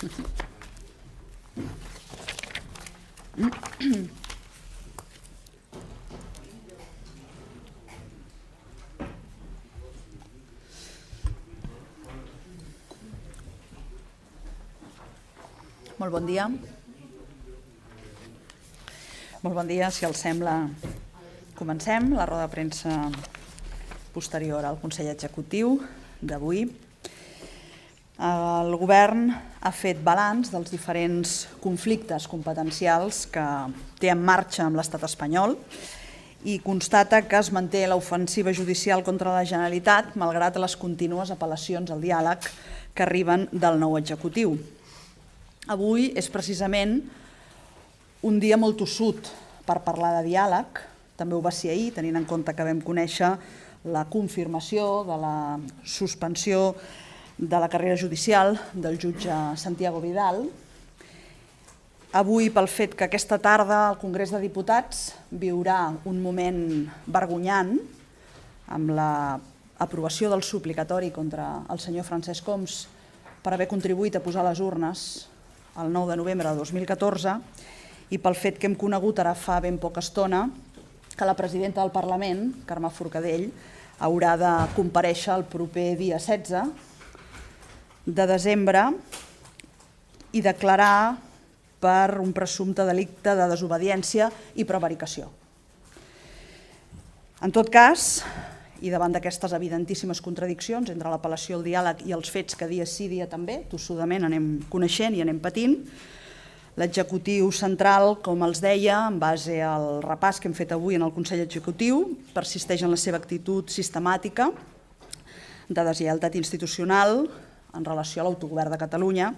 Molt bon dia. Molt bon dia, si els sembla, comencem la roda de premsa posterior al Consell Executiu d'avui. El Govern ha fet balanç dels diferents conflictes competencials que té en marxa amb l'estat espanyol i constata que es manté l'ofensiva judicial contra la Generalitat malgrat les contínues apel·lacions al diàleg que arriben del nou executiu. Avui és precisament un dia molt tossut per parlar de diàleg, també ho va ser ahir, tenint en compte que vam conèixer la confirmació de la suspensió de la carrera judicial del jutge Santiago Vidal. Avui, pel fet que aquesta tarda el Congrés de Diputats viurà un moment vergonyant amb l'aprovació del suplicatori contra el senyor Francesc Homs per haver contribuït a posar les urnes el 9 de novembre de 2014 i pel fet que hem conegut ara fa ben poca estona que la presidenta del Parlament, Carme Forcadell, haurà de comparèixer el proper dia 16 de desembre i declarar per un presumpte delicte de desobediència i prevaricació. En tot cas, i davant d'aquestes evidentíssimes contradiccions entre l'apel·lació al diàleg i els fets que dia sí dia també, tossudament anem coneixent i anem patint, l'executiu central, com els deia, en base al repàs que hem fet avui en el Consell Executiu, persisteix en la seva actitud sistemàtica de deslleialtat institucional en relació a l'autogovern de Catalunya.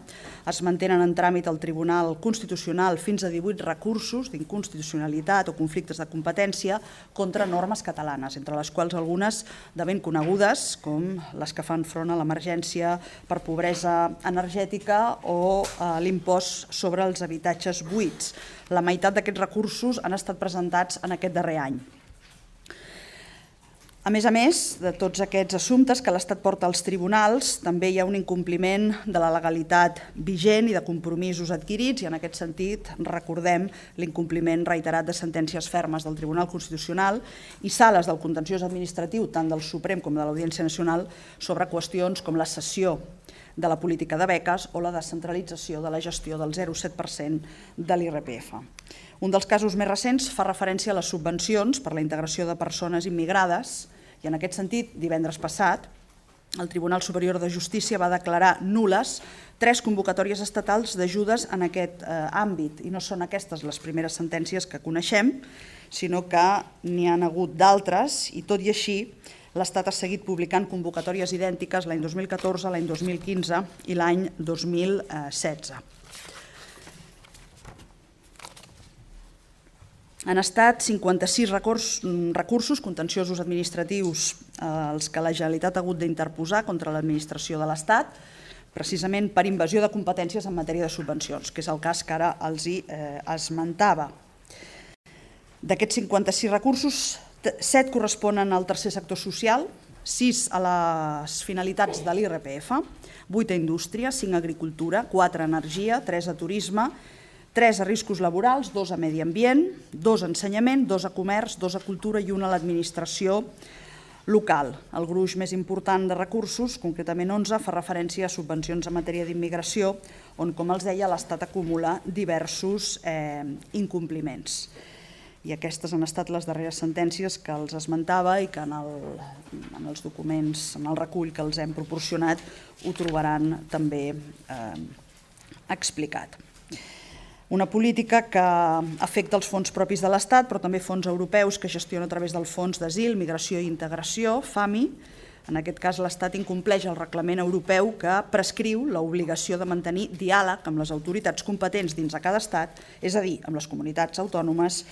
Es mantenen en tràmit al Tribunal Constitucional fins a 18 recursos d'inconstitucionalitat o conflictes de competència contra normes catalanes, entre les quals algunes de ben conegudes, com les que fan front a l'emergència per pobresa energètica o l'impost sobre els habitatges buits. La meitat d'aquests recursos han estat presentats en aquest darrer any. A més de tots aquests assumptes que l'Estat porta als tribunals, també hi ha un incompliment de la legalitat vigent i de compromisos adquirits i en aquest sentit recordem l'incompliment reiterat de sentències fermes del Tribunal Constitucional i sales del contenciós administratiu tant del Suprem com de l'Audiència Nacional sobre qüestions com la cessió de la política de beques o la descentralització de la gestió del 0,7% de l'IRPF. Un dels casos més recents fa referència a les subvencions per la integració de persones immigrades i en aquest sentit, divendres passat, el Tribunal Superior de Justícia va declarar nul·les 3 convocatòries estatals d'ajudes en aquest àmbit i no són aquestes les primeres sentències que coneixem, sinó que n'hi ha hagut d'altres i tot i així l'Estat ha seguit publicant convocatòries idèntiques l'any 2014, l'any 2015 i l'any 2016. Han estat 56 recursos contenciosos administratius els que la Generalitat ha hagut d'interposar contra l'administració de l'Estat, precisament per invasió de competències en matèria de subvencions, que és el cas que ara els esmentava. D'aquests 56 recursos, 7 corresponen al tercer sector social, 6 a les finalitats de l'IRPF, 8 a indústria, 5 a agricultura, 4 a energia, 3 a turisme, 3 a riscos laborals, 2 a medi ambient, 2 a ensenyament, 2 a comerç, 2 a cultura i 1 a l'administració local. El gruix més important de recursos, concretament 11, fa referència a subvencions en matèria d'immigració, on, com els deia, l'Estat acumula diversos incompliments. I aquestes han estat les darreres sentències que els esmentava i que en els documents, en el recull que els hem proporcionat, ho trobaran també explicat. Una política que afecta els fons propis de l'Estat, però també fons europeus que gestiona a través del Fons d'Asil, Migració i Integració, FAMI. En aquest cas, l'Estat incompleix el reglament europeu que prescriu l'obligació de mantenir diàleg amb les autoritats competents dins de cada estat, és a dir, amb les comunitats autònomes,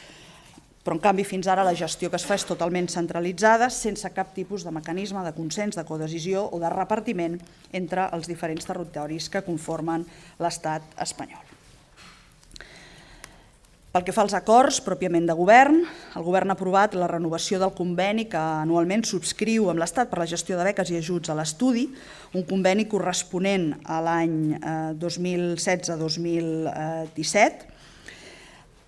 però en canvi fins ara la gestió que es fa és totalment centralitzada, sense cap tipus de mecanisme de consens, de codecisió o de repartiment entre els diferents territoris que conformen l'estat espanyol. Pel que fa als acords pròpiament de govern, el govern ha aprovat la renovació del conveni que anualment subscriu amb l'Estat per la gestió de beques i ajuts a l'estudi, un conveni corresponent a l'any 2016-2017,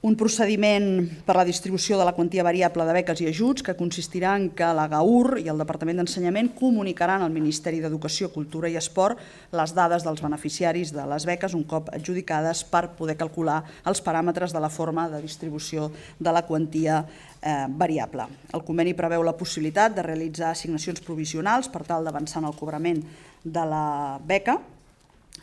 un procediment per a la distribució de la quantia variable de beques i ajuts que consistirà en que la GAUR i el Departament d'Ensenyament comunicaran al Ministeri d'Educació, Cultura i Esport les dades dels beneficiaris de les beques un cop adjudicades per poder calcular els paràmetres de la forma de distribució de la quantia variable. El conveni preveu la possibilitat de realitzar assignacions provisionals per tal d'avançar en el cobrament de la beca,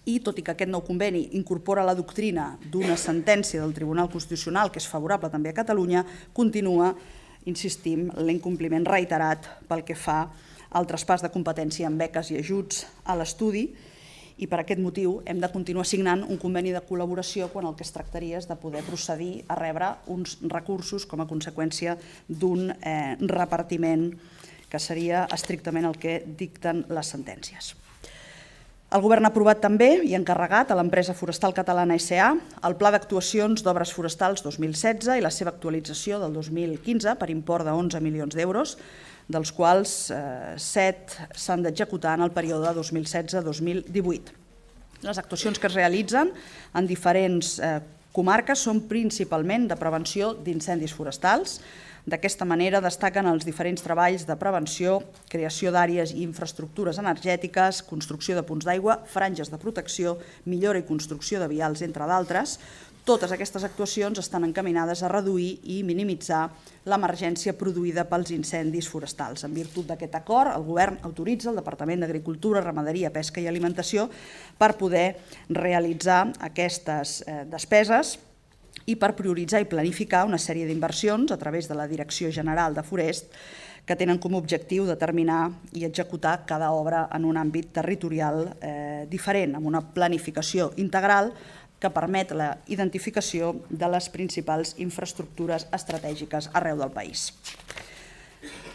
i tot i que aquest nou conveni incorpora la doctrina d'una sentència del Tribunal Constitucional que és favorable també a Catalunya, continua, insistim, l'incompliment reiterat pel que fa al traspàs de competència en beques i ajuts a l'estudi, i per aquest motiu hem de continuar signant un conveni de col·laboració quan el que es tractaria és de poder procedir a rebre uns recursos com a conseqüència d'un repartiment que seria estrictament el que dicten les sentències. El govern ha aprovat també i encarregat a l'empresa forestal catalana SA el Pla d'actuacions d'obres forestals 2016 i la seva actualització del 2015 per import de 11 milions d'euros, dels quals 7 s'han d'executar en el període 2016-2018. Les actuacions que es realitzen en diferents comarques són principalment de prevenció d'incendis forestals. D'aquesta manera destaquen els diferents treballs de prevenció, creació d'àrees i infraestructures energètiques, construcció de punts d'aigua, franges de protecció, millora i construcció de vials, entre d'altres. Totes aquestes actuacions estan encaminades a reduir i minimitzar l'emergència produïda pels incendis forestals. En virtut d'aquest acord, el govern autoritza el Departament d'Agricultura, Ramaderia, Pesca i Alimentació per poder realitzar aquestes despeses i per prioritzar i planificar una sèrie d'inversions a través de la Direcció General de Forest que tenen com a objectiu determinar i executar cada obra en un àmbit territorial diferent, amb una planificació integral que permet la identificació de les principals infraestructures estratègiques arreu del país.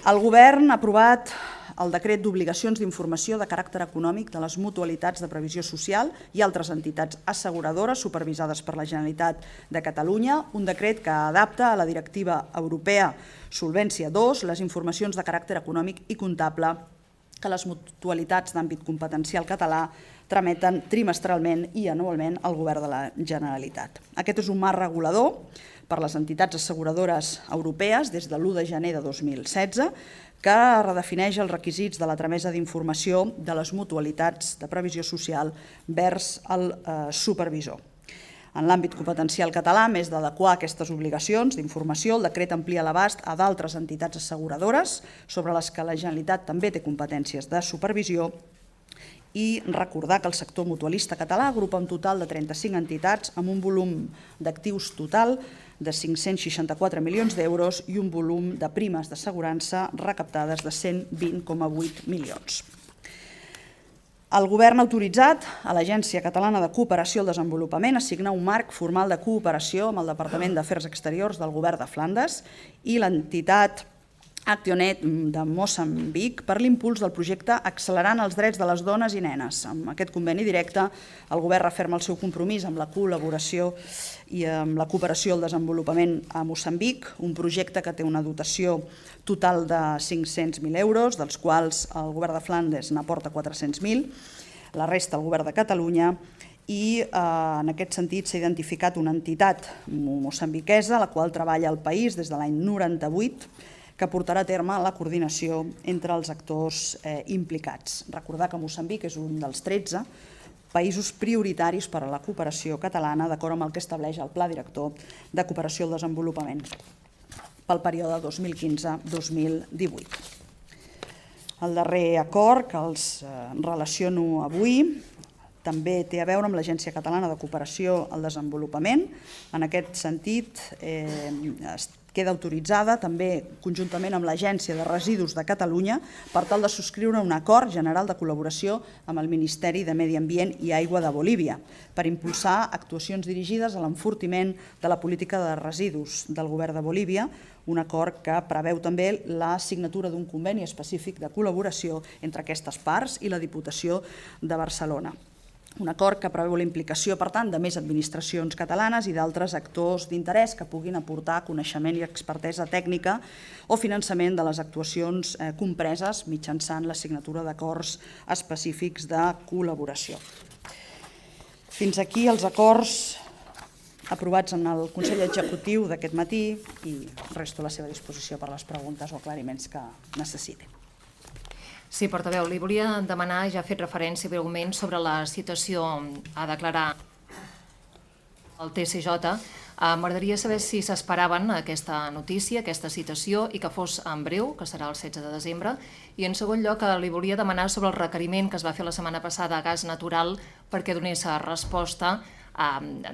El govern ha aprovat el decret d'obligacions d'informació de caràcter econòmic de les mutualitats de previsió social i altres entitats asseguradores supervisades per la Generalitat de Catalunya, un decret que adapta a la directiva europea Solvència II les informacions de caràcter econòmic i comptable que les mutualitats d'àmbit competencial català trameten trimestralment i anualment al Govern de la Generalitat. Aquest és un marc regulador per les entitats asseguradores europees des de l'1 de gener de 2016 que redefineix els requisits de la tramesa d'informació de les mutualitats de previsió social vers el supervisor. En l'àmbit competencial català, a més d'adequar aquestes obligacions d'informació, el decret amplia l'abast a d'altres entitats asseguradores sobre les que la Generalitat també té competències de supervisió i recordar que el sector mutualista català agrupa un total de 35 entitats amb un volum d'actius total de 564 milions d'euros i un volum de primes d'assegurança recaptades de 120,8 milions. El govern ha autoritzat a l'Agència Catalana de Cooperació al Desenvolupament a signar un marc formal de cooperació amb el Departament d'Afers Exteriors del Govern de Flandes i l'entitat Actionet de Moçambic per l'impuls del projecte Accelerant els drets de les dones i nenes. Amb aquest conveni directe, el govern referma el seu compromís amb la col·laboració i amb la cooperació al desenvolupament a Moçambic, un projecte que té una dotació total de 500.000 euros, dels quals el govern de Flandes n'aporta 400.000, la resta el govern de Catalunya, i en aquest sentit s'ha identificat una entitat moçambiquesa, la qual treballa al país des de l'any 98, que portarà a terme la coordinació entre els actors implicats. Recordar que Moçambic és un dels 13 països prioritaris per a la cooperació catalana, d'acord amb el que estableix el Pla Director de Cooperació al Desenvolupament pel període 2015-2018. El darrer acord que els relaciono avui també té a veure amb l'Agència Catalana de Cooperació al Desenvolupament. En aquest sentit, queda autoritzada també conjuntament amb l'Agència de Residus de Catalunya per tal de subscriure un acord general de col·laboració amb el Ministeri de Medi Ambient i Aigua de Bolívia per impulsar actuacions dirigides a l'enfortiment de la política de residus del govern de Bolívia, un acord que preveu també la signatura d'un conveni específic de col·laboració entre aquestes parts i la Diputació de Barcelona. Un acord que preveu la implicació, per tant, de més administracions catalanes i d'altres actors d'interès que puguin aportar coneixement i expertesa tècnica o finançament de les actuacions compreses mitjançant la signatura d'acords específics de col·laboració. Fins aquí els acords aprovats en el Consell Executiu d'aquest matí i resto a la seva disposició per les preguntes o aclariments que necessitin. Sí, portaveu, li volia demanar, ja ha fet referència breument sobre la situació a declarar al TCJ. M'agradaria saber si s'esperaven aquesta notícia, aquesta citació, i que fos en breu, que serà el 16 de desembre. I en segon lloc, li volia demanar sobre el requeriment que es va fer la setmana passada a Gas Natural perquè donés resposta,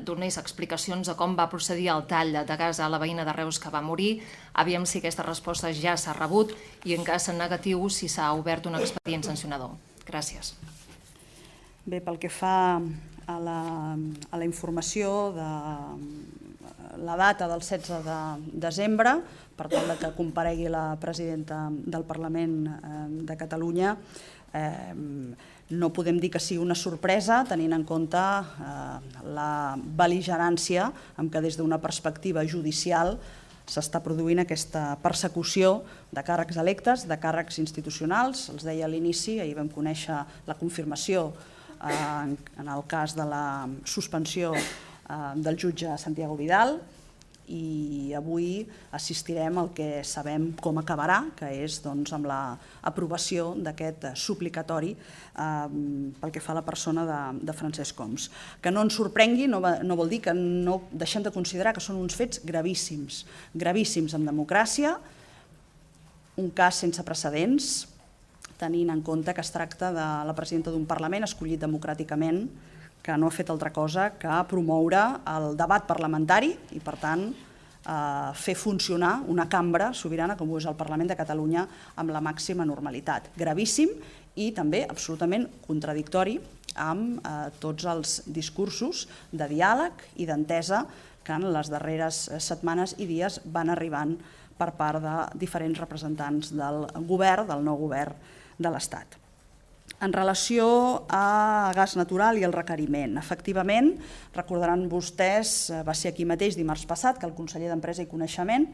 donés explicacions de com va procedir el tall de gas a la veïna de Reus que va morir, aviam si aquesta resposta ja s'ha rebut i en cas negatiu si s'ha obert un expedient sancionador. Gràcies. Bé, pel que fa a la informació de la data del 16 de desembre, per tal que comparegui la presidenta del Parlament de Catalunya, no podem dir que sigui una sorpresa, tenint en compte la bel·ligerància amb què des d'una perspectiva judicial s'està produint aquesta persecució de càrrecs electes, de càrrecs institucionals. Els deia a l'inici, ahir vam conèixer la confirmació en el cas de la suspensió del jutge Santiago Vidal, i avui assistirem al que sabem com acabarà, que és amb l'aprovació d'aquest suplicatori pel que fa a la persona de Francesc Homs. Que no ens sorprengui no vol dir que no deixem de considerar que són uns fets gravíssims, gravíssims en democràcia, un cas sense precedents, tenint en compte que es tracta de la presidenta d'un Parlament escollit democràticament, que no ha fet altra cosa que promoure el debat parlamentari i, per tant, fer funcionar una cambra sobirana com és el Parlament de Catalunya amb la màxima normalitat. Gravíssim i també absolutament contradictori amb tots els discursos de diàleg i d'entesa que en les darreres setmanes i dies van arribant per part de diferents representants del govern, del nou govern de l'Estat. En relació a Gas Natural i el requeriment, efectivament, recordaran vostès, va ser aquí mateix dimarts passat, que el conseller d'Empresa i Coneixement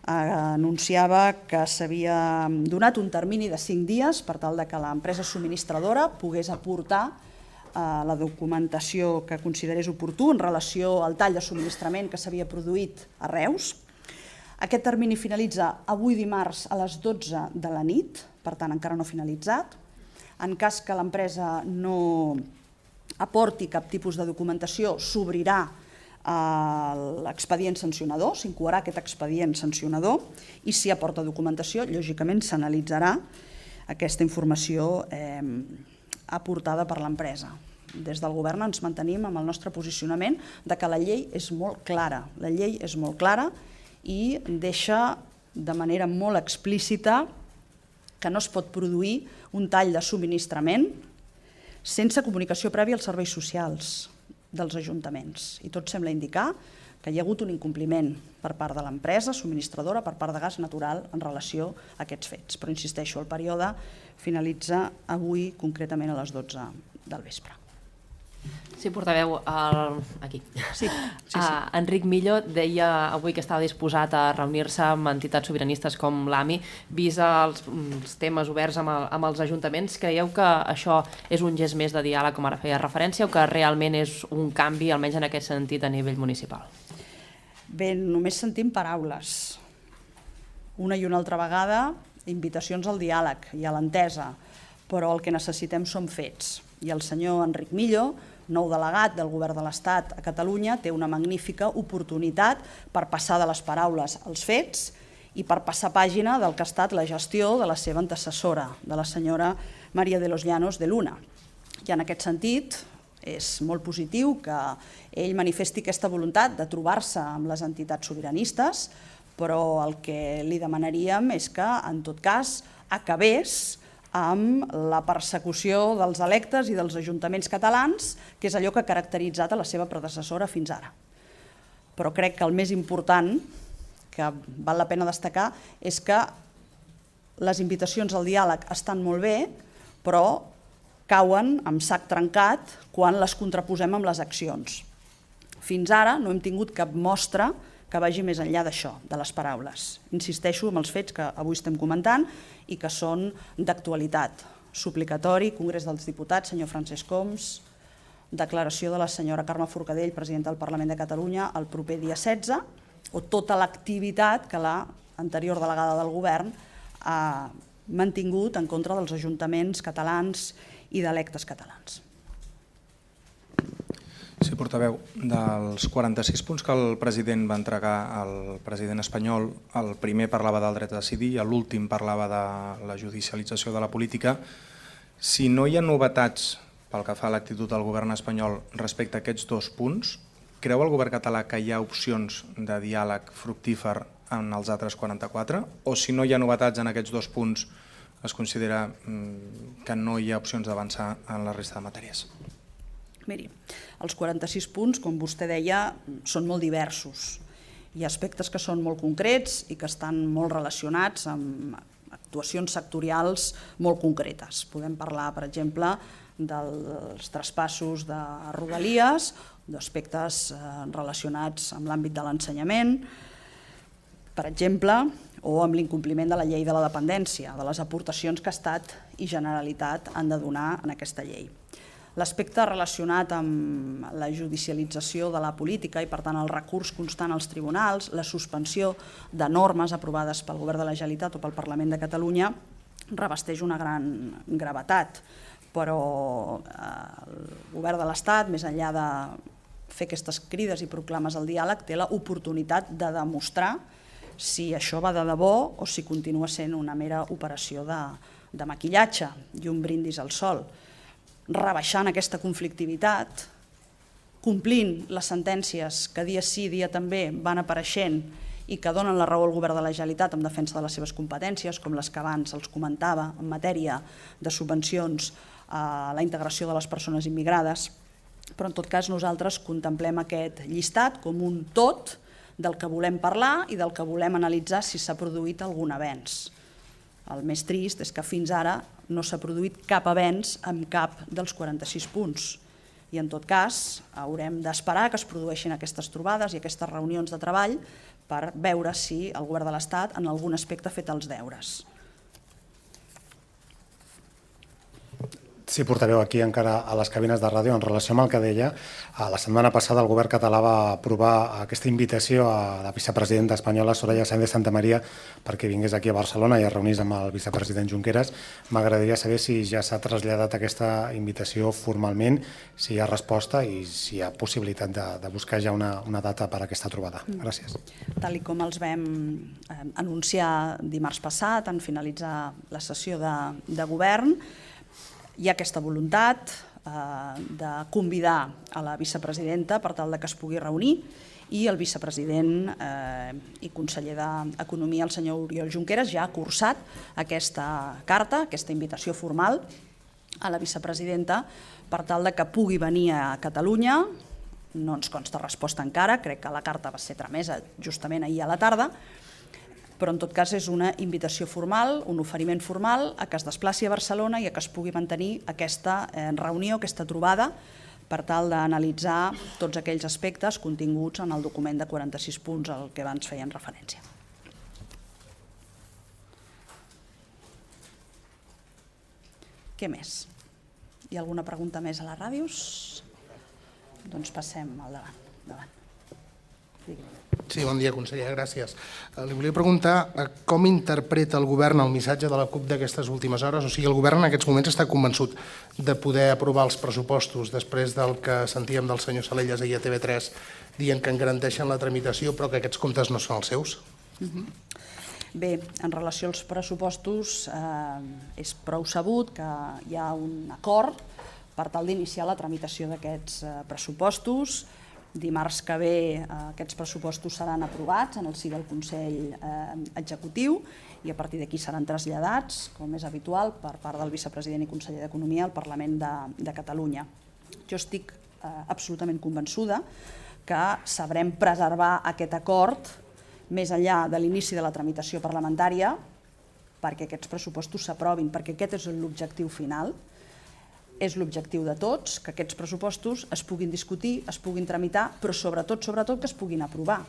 anunciava que s'havia donat un termini de 5 dies per tal que l'empresa subministradora pogués aportar la documentació que considerés oportú en relació al tall de subministrament que s'havia produït a Reus. Aquest termini finalitza avui dimarts a les 12 de la nit, per tant encara no ha finalitzat. En cas que l'empresa no aporti cap tipus de documentació, s'obrirà l'expedient sancionador, s'incoarà aquest expedient sancionador i si aporta documentació, lògicament s'analitzarà aquesta informació aportada per l'empresa. Des del govern ens mantenim amb el nostre posicionament de que la llei és molt clara. La llei és molt clara i deixa de manera molt explícita que no es pot produir un tall de subministrament sense comunicació prèvia als serveis socials dels ajuntaments. I tot sembla indicar que hi ha hagut un incompliment per part de l'empresa subministradora, per part de Gas Natural, en relació a aquests fets. Però insisteixo, el període finalitza avui, concretament a les 12 del vespre. Sí, portaveu, aquí. Sí. Enric Millo deia avui que estava disposat a reunir-se amb entitats sobiranistes com l'AMI. Vist els temes oberts amb els ajuntaments, creieu que això és un gest més de diàleg, com ara feia referència, o que realment és un canvi, almenys en aquest sentit, a nivell municipal? Bé, només sentim paraules. Una i una altra vegada, invitacions al diàleg i a l'entesa, però el que necessitem són fets. I el senyor Enric Millo, nou delegat del Govern de l'Estat a Catalunya, té una magnífica oportunitat per passar de les paraules als fets i per passar pàgina del que ha estat la gestió de la seva antecessora, de la senyora María de los Llanos de Luna. I en aquest sentit és molt positiu que ell manifesti aquesta voluntat de trobar-se amb les entitats sobiranistes, però el que li demanaríem és que, en tot cas, acabés amb la persecució dels electes i dels ajuntaments catalans, que és allò que ha caracteritzat a la seva predecessora fins ara. Però crec que el més important, que val la pena destacar, és que les invitacions al diàleg estan molt bé, però cauen amb sac trencat quan les contraposem amb les accions. Fins ara no hem tingut cap mostra que vagi més enllà d'això, de les paraules. Insisteixo en els fets que avui estem comentant i que són d'actualitat. Suplicatori, Congrés dels Diputats, senyor Francesc Homs, declaració de la senyora Carme Forcadell, presidenta del Parlament de Catalunya, el proper dia 16, o tota l'activitat que l'anterior delegada del govern ha mantingut en contra dels ajuntaments catalans i d'electes catalans. Sí, portaveu, dels 46 punts que el president va entregar al president espanyol, el primer parlava del dret a decidir i l'últim parlava de la judicialització de la política. Si no hi ha novetats pel que fa a l'actitud del govern espanyol respecte a aquests dos punts, creu el govern català que hi ha opcions de diàleg fructífer en els altres 44? O si no hi ha novetats en aquests dos punts, es considera que no hi ha opcions d'avançar en la resta de matèries? Miri, els 46 punts, com vostè deia, són molt diversos. Hi ha aspectes que són molt concrets i que estan molt relacionats amb actuacions sectorials molt concretes. Podem parlar, per exemple, dels traspassos de rodalies, d'aspectes relacionats amb l'àmbit de l'ensenyament, per exemple, o amb l'incompliment de la llei de la dependència, de les aportacions que Estat i Generalitat han de donar en aquesta llei. L'aspecte relacionat amb la judicialització de la política i, per tant, el recurs constant als tribunals, la suspensió de normes aprovades pel Govern de la Generalitat o pel Parlament de Catalunya, revesteix una gran gravetat. Però el Govern de l'Estat, més enllà de fer aquestes crides i proclames al diàleg, té l'oportunitat de demostrar si això va de debò o si continua sent una mera operació de maquillatge i un brindis al sol. Rebaixant aquesta conflictivitat, complint les sentències que dia sí, dia també van apareixent i que donen la raó al Govern de la Generalitat en defensa de les seves competències, com les que abans els comentava en matèria de subvencions a la integració de les persones immigrades. Però en tot cas nosaltres contemplem aquest llistat com un tot del que volem parlar i del que volem analitzar si s'ha produït algun avenç. El més trist és que fins ara no s'ha produït cap avenç en cap dels 46 punts. I en tot cas haurem d'esperar que es produeixin aquestes trobades i aquestes reunions de treball per veure si el Govern de l'Estat en algun aspecte ha fet els deures. Sí, portaveu, aquí encara a les cabines de ràdio, en relació amb el que deia, la setmana passada el govern català va aprovar aquesta invitació a la vicepresidenta espanyola Soraya Sáenz de Santamaría perquè vingués aquí a Barcelona i es reunís amb el vicepresident Junqueras. M'agradaria saber si ja s'ha traslladat aquesta invitació formalment, si hi ha resposta i si hi ha possibilitat de buscar ja una data per a aquesta trobada. Gràcies. Tal com els vam anunciar dimarts passat, en finalitzar la sessió de govern, hi ha aquesta voluntat de convidar a la vicepresidenta per tal que es pugui reunir i el vicepresident i conseller d'Economia, el senyor Oriol Junqueras, ja ha cursat aquesta carta, aquesta invitació formal a la vicepresidenta per tal que pugui venir a Catalunya. No ens consta resposta encara, crec que la carta va ser tramesa justament ahir a la tarda, però en tot cas és una invitació formal, un oferiment formal a que es desplaci a Barcelona i a que es pugui mantenir aquesta reunió, aquesta trobada, per tal d'analitzar tots aquells aspectes continguts en el document de 46 punts al que abans feien referència. Què més? Hi ha alguna pregunta més a les ràdios? Doncs passem al davant. Sí, bon dia, conseller, gràcies. Li volia preguntar com interpreta el govern el missatge de la CUP d'aquestes últimes hores. O sigui, el govern en aquests moments està convençut de poder aprovar els pressupostos després del que sentíem del senyor Salellas ahir a TV3 dient que en garanteixen la tramitació però que aquests comptes no són els seus? Bé, en relació als pressupostos és prou sabut que hi ha un acord per tal d'iniciar la tramitació d'aquests pressupostos. Dimarts que ve aquests pressupostos seran aprovats en el si del Consell Executiu i a partir d'aquí seran traslladats, com és habitual, per part del vicepresident i conseller d'Economia al Parlament de Catalunya. Jo estic absolutament convençuda que sabrem preservar aquest acord més enllà de l'inici de la tramitació parlamentària perquè aquests pressupostos s'aprovin, perquè aquest és l'objectiu final. És l'objectiu de tots que aquests pressupostos es puguin discutir, es puguin tramitar, però sobretot que es puguin aprovar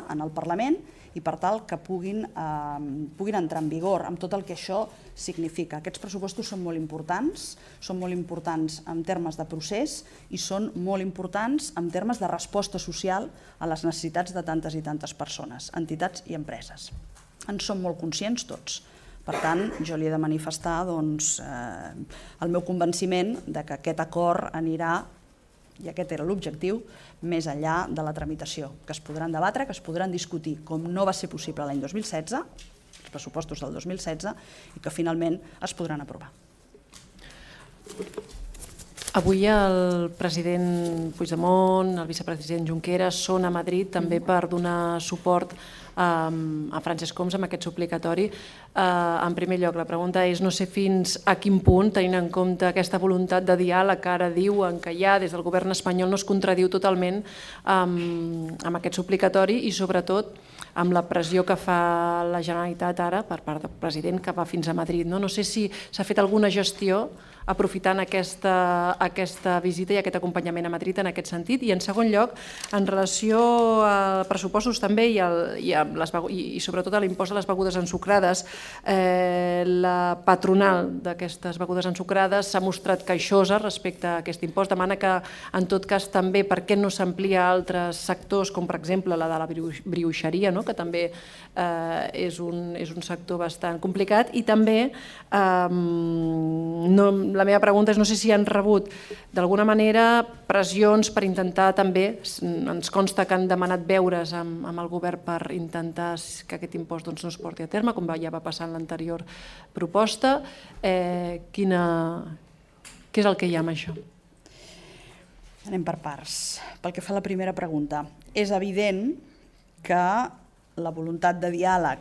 en el Parlament i per tal que puguin entrar en vigor amb tot el que això significa. Aquests pressupostos són molt importants en termes de procés i són molt importants en termes de resposta social a les necessitats de tantes i tantes persones, entitats i empreses. En som molt conscients tots. Per tant, jo li he de manifestar el meu convenciment que aquest acord anirà, i aquest era l'objectiu, més enllà de la tramitació, que es podran debatre, que es podran discutir, com no va ser possible l'any 2016, els pressupostos del 2016, i que finalment es podran aprovar. Avui el president Puigdemont, el vicepresident Junqueras són a Madrid també per donar suport a Francesc Homs amb aquest suplicatori. En primer lloc, la pregunta és, no sé fins a quin punt, tenint en compte aquesta voluntat de diàleg que ara diuen que hi ha des del govern espanyol, no es contradiu totalment amb aquest suplicatori i sobretot amb la pressió que fa la Generalitat ara per part del president que va fins a Madrid. No sé si s'ha fet alguna gestió aprofitant aquesta visita i aquest acompanyament a Madrid en aquest sentit. I en segon lloc, en relació a pressupostos també i sobretot a l'impost a les begudes ensucrades, la patronal d'aquestes begudes ensucrades s'ha mostrat queixosa respecte a aquest impost. Demana que, en tot cas, també per què no s'amplia a altres sectors, com per exemple la de la brioixeria, que també és un sector bastant complicat. I també la meva pregunta és, no sé si han rebut d'alguna manera pressions per intentar també, ens consta que han demanat veure's amb el govern per intentar que aquest impost no es porti a terme, com ja va passar en l'anterior proposta. Què és el que hi ha amb això? Anem per parts. Pel que fa a la primera pregunta, és evident que la voluntat de diàleg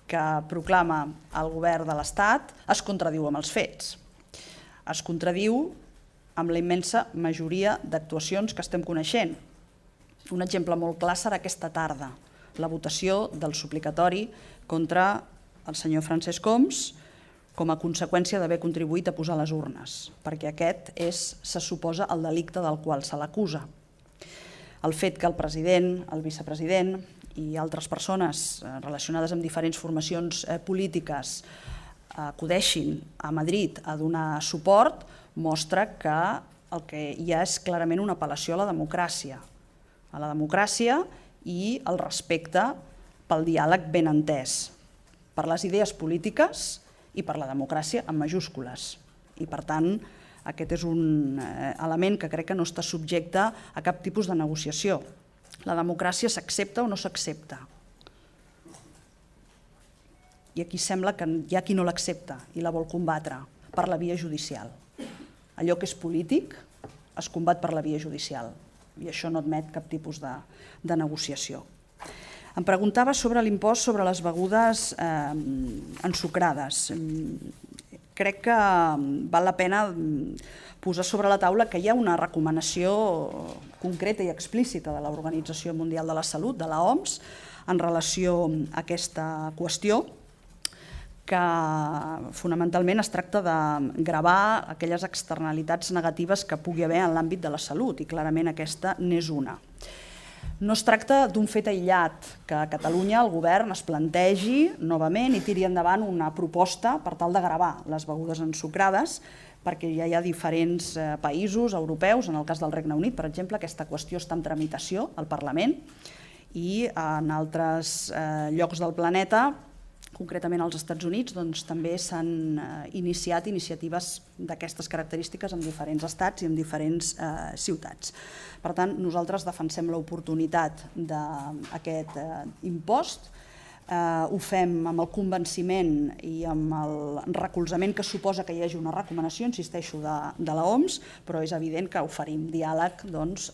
que proclama el govern de l'Estat es contradiu amb els fets. Es contradiu amb la immensa majoria d'actuacions que estem coneixent. Un exemple molt clar serà aquesta tarda, la votació del suplicatori contra el senyor Francesc Homs com a conseqüència d'haver contribuït a posar les urnes, perquè aquest se suposa el delicte del qual se l'acusa. El fet que el president, el vicepresident i altres persones relacionades amb diferents formacions polítiques acudeixin a Madrid a donar suport mostra que el que hi ha és clarament una apel·lació a la democràcia i el respecte pel diàleg ben entès, per les idees polítiques i per la democràcia en majúscules. I per tant, aquest és un element que crec que no està subjecte a cap tipus de negociació. La democràcia s'accepta o no s'accepta. I aquí sembla que hi ha qui no l'accepta i la vol combatre per la via judicial. Allò que és polític es combat per la via judicial i això no admet cap tipus de negociació. Em preguntava sobre l'impost sobre les begudes ensucrades. Crec que val la pena posar sobre la taula que hi ha una recomanació concreta i explícita de l'Organització Mundial de la Salut, de l'OMS, en relació a aquesta qüestió, que fonamentalment es tracta de gravar aquelles externalitats negatives que pugui haver en l'àmbit de la salut, i clarament aquesta n'és una. No es tracta d'un fet aïllat, que a Catalunya el govern es plantegi novament i tiri endavant una proposta per tal de gravar les begudes ensucrades, perquè ja hi ha diferents països europeus, en el cas del Regne Unit, per exemple, aquesta qüestió està en tramitació al Parlament, i en altres llocs del planeta, concretament als Estats Units, també s'han iniciat iniciatives d'aquestes característiques en diferents estats i en diferents ciutats. Per tant, nosaltres defensem l'oportunitat d'aquest impost, ho fem amb el convenciment i amb el recolzament que suposa que hi hagi una recomanació, insisteixo, de l'OMS, però és evident que oferim diàleg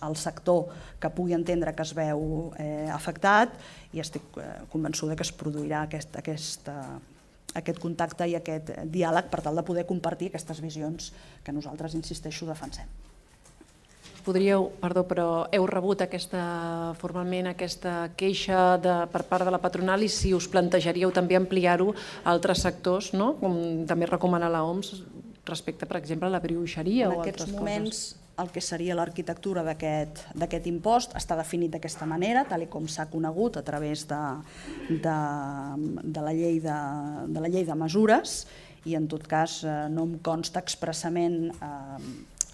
al sector que pugui entendre que es veu afectat i estic convençuda que es produirà aquest contacte i aquest diàleg per tal de poder compartir aquestes visions que nosaltres, insisteixo, defensem. Però heu rebut formalment aquesta queixa per part de la patronal i si us plantejaríeu també ampliar-ho a altres sectors, com també recomana l'OMS, respecte, per exemple, a la bruixeria o En altres aquests coses. moments, el que seria l'arquitectura d'aquest impost està definit d'aquesta manera, tal com s'ha conegut a través de la llei de mesures, i en tot cas no em consta expressament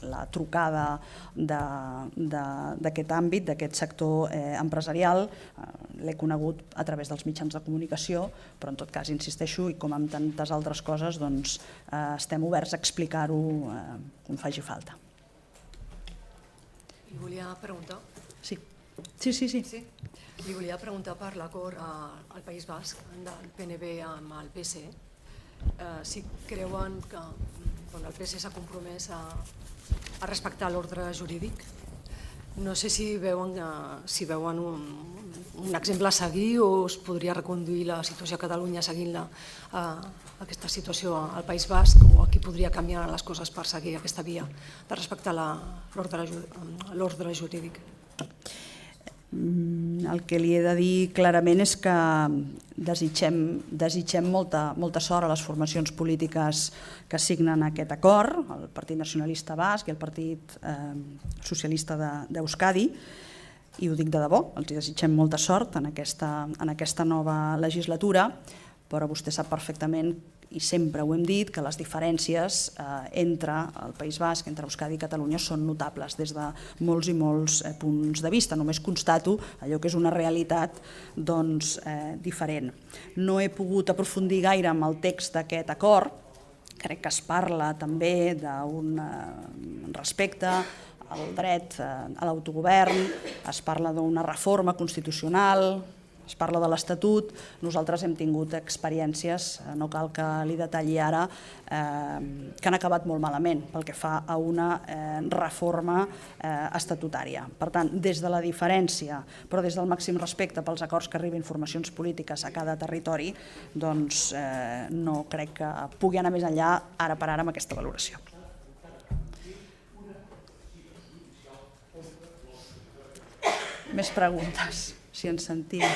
la trucada d'aquest àmbit, d'aquest sector empresarial. L'he conegut a través dels mitjans de comunicació, però en tot cas insisteixo, i com amb tantes altres coses, doncs estem oberts a explicar-ho com faci falta. Li volia preguntar... Sí. Li volia preguntar per l'acord al País Basc del PNB amb el PSE. Si creuen que el PSE s'ha compromès a respectar l'ordre jurídic. No sé si veuen un exemple a seguir o es podria reconduir la situació a Catalunya seguint aquesta situació al País Basc, o aquí podria canviar les coses per seguir aquesta via de respectar l'ordre jurídic. El que li he de dir clarament és que desitgem molta sort a les formacions polítiques que signen aquest acord, el Partit Nacionalista Basc i el Partit Socialista d'Euskadi, i ho dic de debò, els desitgem molta sort en aquesta nova legislatura, però vostè sap perfectament, i sempre ho hem dit, que les diferències entre el País Basc, entre Euskadi i Catalunya són notables des de molts i molts punts de vista. Només constato allò que és una realitat diferent. No he pogut aprofundir gaire en el text d'aquest acord. Crec que es parla també d'un respecte al dret a l'autogovern, es parla d'una reforma constitucional, es parla de l'Estatut. Nosaltres hem tingut experiències, no cal que li detalli ara, que han acabat molt malament pel que fa a una reforma estatutària. Per tant, des de la diferència, però des del màxim respecte pels acords que arriben formacions polítiques a cada territori, doncs no crec que pugui anar més enllà ara per ara amb aquesta valoració. Més preguntes, si ens sentim.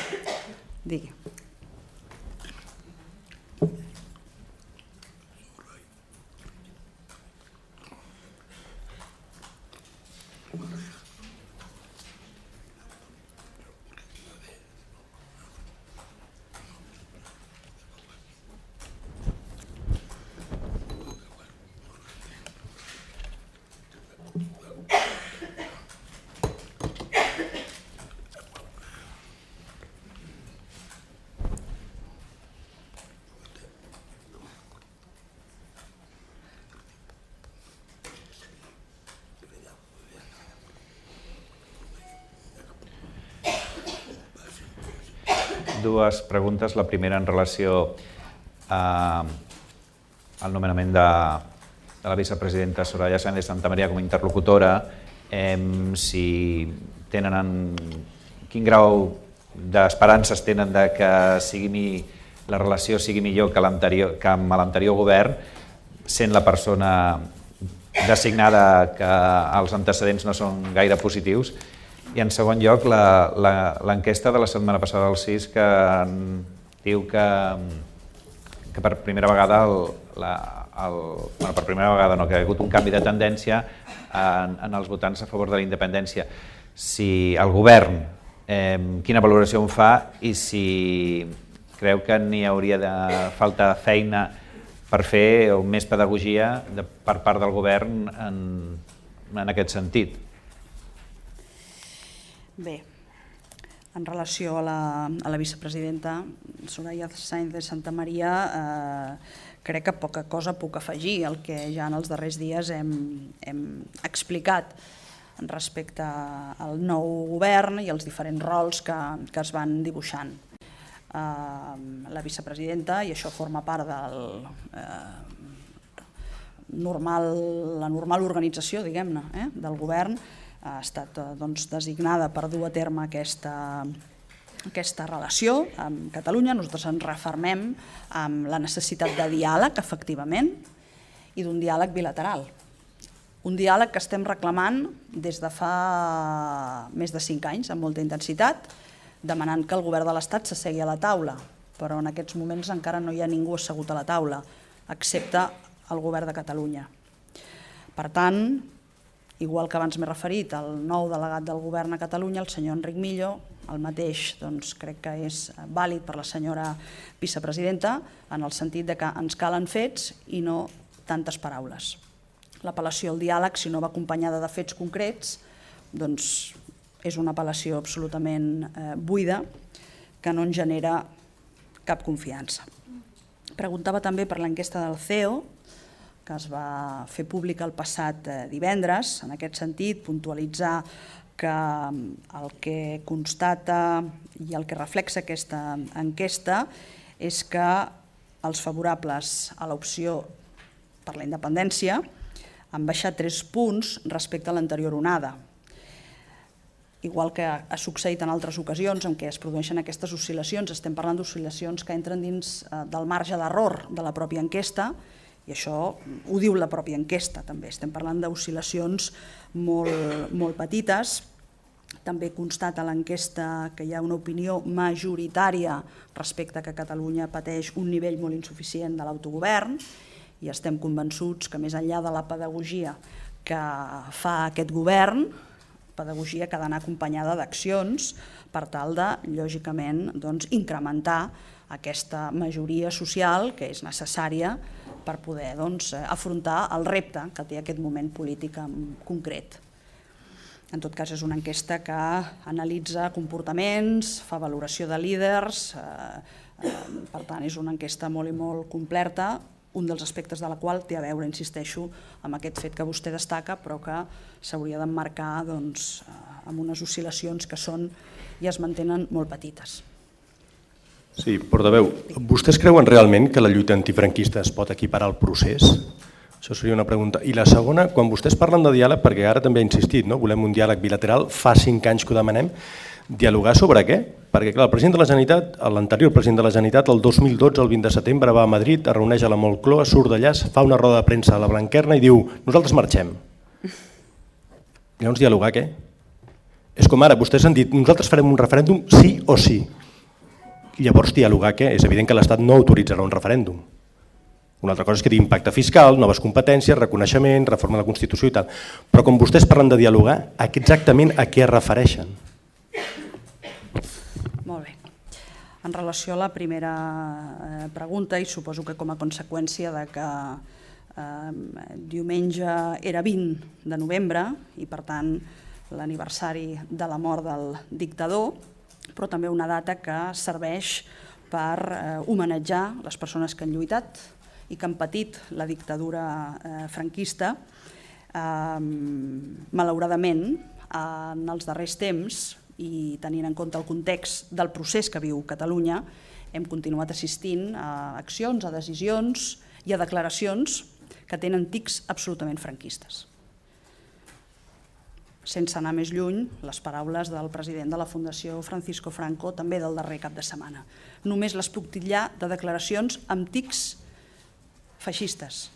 Digui. Dues preguntes. La primera en relació al nomenament de la vicepresidenta Soraya Sáenz de Santamaría com a interlocutora. Quin grau d'esperances tenen que la relació sigui millor que amb l'anterior govern, sent la persona designada que els antecedents no són gaire positius? I en segon lloc, l'enquesta de la setmana passada del CIS que diu que per primera vegada que hi ha hagut un canvi de tendència en els votants a favor de la independència. Si el govern, quina valoració en fa i si creu que n'hi hauria de falta feina per fer més pedagogia per part del govern en aquest sentit? Bé, en relació a la vicepresidenta Soraya Sáenz de Santamaría, crec que poca cosa puc afegir al que ja en els darrers dies hem explicat respecte al nou govern i els diferents rols que es van dibuixant. La vicepresidenta, i això forma part de la normal organització, diguem-ne, del govern, ha estat designada per dur a terme aquesta relació amb Catalunya. Nosaltres ens refermem amb la necessitat de diàleg, efectivament, i d'un diàleg bilateral. Un diàleg que estem reclamant des de fa més de 5 anys, amb molta intensitat, demanant que el govern de l'Estat s'assegui a la taula, però en aquests moments encara no hi ha ningú assegut a la taula, excepte el govern de Catalunya. Per tant, igual que abans m'he referit al nou delegat del govern a Catalunya, el senyor Enric Millo, el mateix crec que és vàlid per la senyora vicepresidenta en el sentit que ens calen fets i no tantes paraules. L'apel·lació al diàleg, si no va acompanyada de fets concrets, doncs és una apel·lació absolutament buida que no ens genera cap confiança. Preguntava també per l'enquesta del CEO, que es va fer pública el passat divendres. En aquest sentit, puntualitzar que el que constata i el que reflexa aquesta enquesta és que els favorables a l'opció per la independència han baixat 3 punts respecte a l'anterior onada. Igual que ha succeït en altres ocasions en què es produeixen aquestes oscil·lacions, estem parlant d'oscil·lacions que entren dins del marge d'error de la pròpia enquesta, i això ho diu la pròpia enquesta també. Estem parlant d'oscil·lacions molt petites. També constata l'enquesta que hi ha una opinió majoritària respecte que Catalunya pateix un nivell molt insuficient de l'autogovern i estem convençuts que més enllà de la pedagogia que fa aquest govern, pedagogia que ha d'anar acompanyada d'accions per tal de, lògicament, incrementar aquesta majoria social que és necessària per poder afrontar el repte que té aquest moment polític en concret. En tot cas, és una enquesta que analitza comportaments, fa valoració de líders, per tant, és una enquesta molt i molt completa, un dels aspectes de la qual té a veure, insisteixo, amb aquest fet que vostè destaca, però que s'hauria d'emmarcar amb unes oscil·lacions que són i es mantenen molt petites. Sí, portaveu, vostès creuen realment que la lluita antifranquista es pot equiparar al procés? Això seria una pregunta. I la segona, quan vostès parlen de diàleg, perquè ara també ha insistit, volem un diàleg bilateral, fa 5 anys que ho demanem, dialogar sobre què? Perquè clar, el president de la Generalitat, l'anterior president de la Generalitat, el 2012, el 20 de setembre, va a Madrid, es reuneix a la Moncloa, surt d'allà, fa una roda de premsa a la Blanquerna i diu nosaltres marxem. Llavors dialogar què? És com ara, vostès han dit nosaltres farem un referèndum sí o sí. Llavors dialogar què? És evident que l'Estat no autoritzarà un referèndum. Una altra cosa és que digui impacte fiscal, noves competències, reconeixement, reforma de la Constitució i tal. Però com vostès parlen de dialogar, exactament a què es refereixen? Molt bé. En relació a la primera pregunta, i suposo que com a conseqüència de que diumenge era 20 de novembre i per tant l'aniversari de la mort del dictador, però també una data que serveix per homenatjar les persones que han lluitat i que han patit la dictadura franquista. Malauradament, en els darrers temps, i tenint en compte el context del procés que viu Catalunya, hem continuat assistint a accions, a decisions i a declaracions que tenen tics absolutament franquistes. Sense anar més lluny, les paraules del president de la Fundació Francisco Franco, també del darrer cap de setmana. Només les puc titllar de declaracions amb tics feixistes,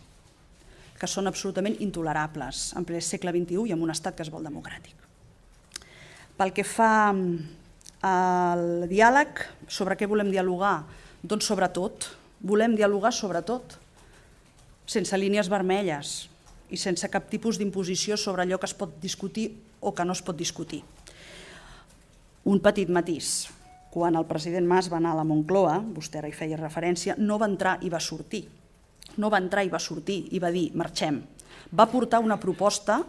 que són absolutament intolerables en ple segle XXI i en un estat que es vol democràtic. Pel que fa al diàleg, sobre què volem dialogar? Doncs sobre tot. Volem dialogar sobre tot, sense línies vermelles i sense cap tipus d'imposició sobre allò que es pot discutir o que no es pot discutir. Un petit matís. Quan el president Mas va anar a la Moncloa, vostè ara hi feia referència, no va entrar i va sortir. No va entrar i va sortir i va dir marxem. Va portar una proposta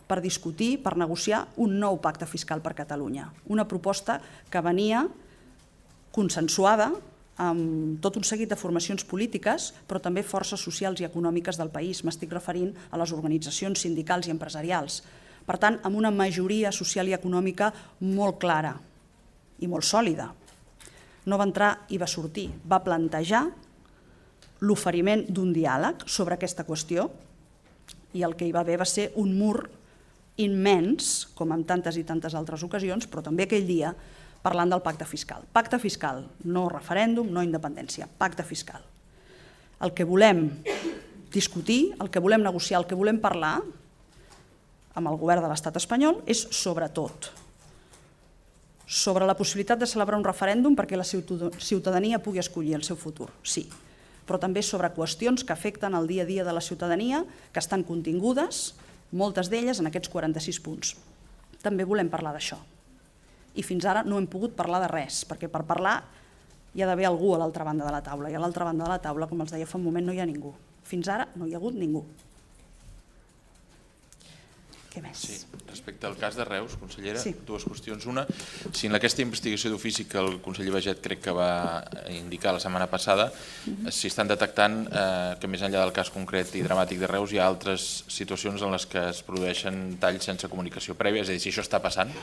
per discutir, per negociar un nou pacte fiscal per Catalunya. Una proposta que venia consensuada amb tot un seguit de formacions polítiques, però també forces socials i econòmiques del país. M'estic referint a les organitzacions sindicals i empresarials. Per tant, amb una majoria social i econòmica molt clara i molt sòlida. No va entrar i va sortir. Va plantejar l'oferiment d'un diàleg sobre aquesta qüestió i el que hi va haver va ser un mur immens, com en tantes i tantes altres ocasions, però també aquell dia, parlant del pacte fiscal. Pacte fiscal, no referèndum, no independència, pacte fiscal. El que volem discutir, el que volem negociar, el que volem parlar amb el govern de l'estat espanyol és sobretot sobre la possibilitat de celebrar un referèndum perquè la ciutadania pugui escollir el seu futur, sí. però també sobre qüestions que afecten el dia a dia de la ciutadania, que estan contingudes, moltes d'elles en aquests 46 punts. També volem parlar d'això. I fins ara no hem pogut parlar de res, perquè per parlar hi ha d'haver algú a l'altra banda de la taula, i a l'altra banda de la taula, com els deia fa un moment, no hi ha ningú. Fins ara no hi ha hagut ningú. Què més? Sí, respecte al cas de Reus, consellera, Sí. dues qüestions. Una, si en aquesta investigació d'ofici que el conseller Baiget crec que va indicar la setmana passada, si estan detectant que més enllà del cas concret i dramàtic de Reus hi ha altres situacions en les que es produeixen talls sense comunicació prèvia, és a dir, si això està passant.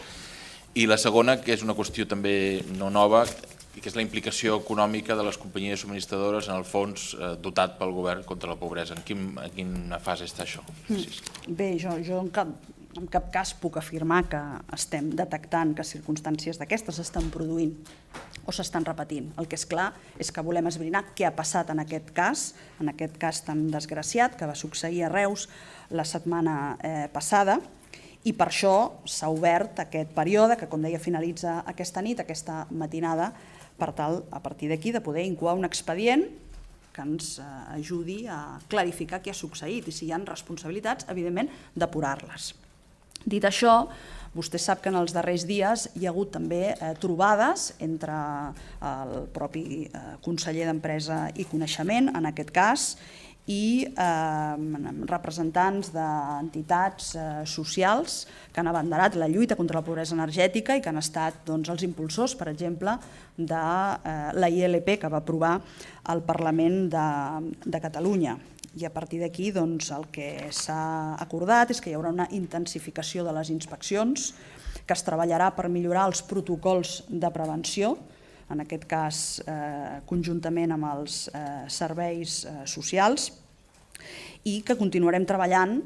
I la segona, que és una qüestió també no nova, i que és la implicació econòmica de les companyies subministradores en el fons dotat pel govern contra la pobresa. En quina fase està això? Bé, jo en cap cas puc afirmar que estem detectant que circumstàncies d'aquestes s'estan produint o s'estan repetint. El que és clar és que volem esbrinar què ha passat en aquest cas tan desgraciat que va succeir a Reus la setmana passada, i per això s'ha obert aquest període que, com deia, finalitza aquesta nit, aquesta matinada, per tal, a partir d'aquí, de poder incoar un expedient que ens ajudi a clarificar què ha succeït i si hi ha responsabilitats, evidentment, depurar-les. Dit això, vostè sap que en els darrers dies hi ha hagut també trobades entre el propi conseller d'Empresa i Coneixement, en aquest cas, i representants d'entitats socials que han abanderat la lluita contra la pobresa energètica i que han estat els impulsors, per exemple, de la ILP que va aprovar el Parlament de Catalunya. I a partir d'aquí el que s'ha acordat és que hi haurà una intensificació de les inspeccions, que es treballarà per millorar els protocols de prevenció, en aquest cas conjuntament amb els serveis socials, i que continuarem treballant,